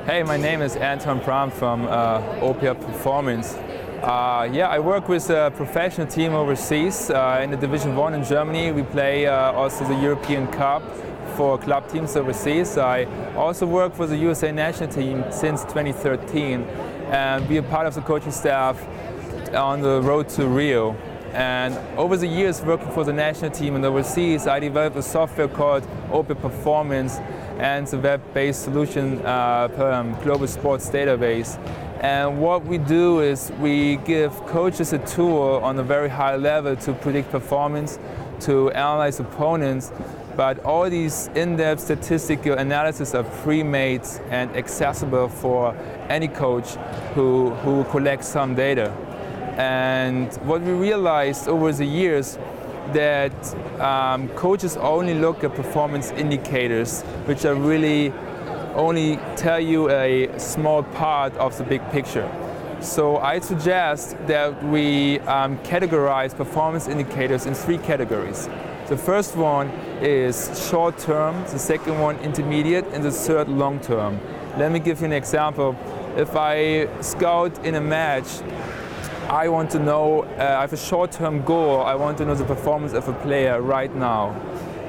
Hey, my name is Anton Brams from Oppia Performance. I work with a professional team overseas in the Division 1 in Germany. We play also the European Cup for club teams overseas. I also work for the USA national team since 2013 and be a part of the coaching staff on the road to Rio. And over the years working for the national team and overseas, I developed a software called Oppia Performance, and it's a web-based solution global sports database. And what we do is we give coaches a tool on a very high level to predict performance, to analyze opponents, but all these in-depth statistical analysis are pre-made and accessible for any coach who collects some data. And what we realized over the years that coaches only look at performance indicators, which are really only tell you a small part of the big picture. So I suggest that we categorize performance indicators in 3 categories. The first one is short term, the second one intermediate, and the third long term. Let me give you an example. If I scout in a match, I want to know, I have a short-term goal, I want to know the performance of a player right now.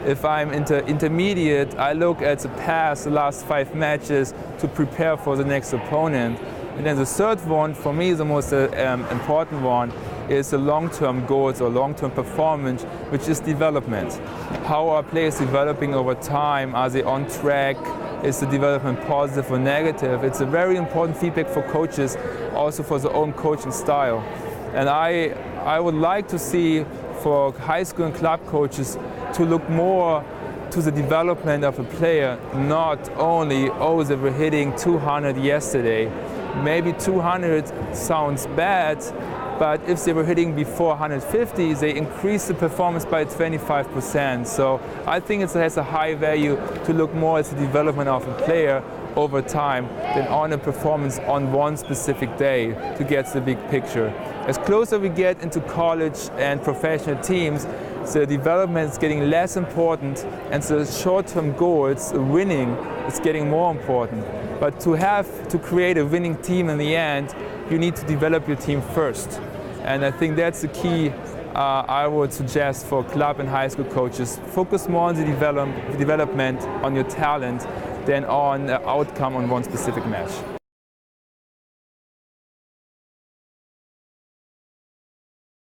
If I'm intermediate, I look at the last 5 matches to prepare for the next opponent. And then the third one, for me the most important one, is the long-term goals or long-term performance, which is development. How are players developing over time? Are they on track? Is the development positive or negative? It's a very important feedback for coaches, also for their own coaching style. And I would like to see for high school and club coaches to look more to the development of a player, not only, oh, they were hitting 200 yesterday. Maybe 200 sounds bad, but if they were hitting before 150, they increase the performance by 25%. So I think it has a high value to look more at the development of a player over time than on a performance on one specific day to get the big picture. As closer we get into college and professional teams, the development is getting less important and the short-term goals, winning, is getting more important. But to create a winning team in the end, you need to develop your team first. And I think that's the key I would suggest for club and high school coaches. Focus more on the development, on your talent, than on the outcome on one specific match.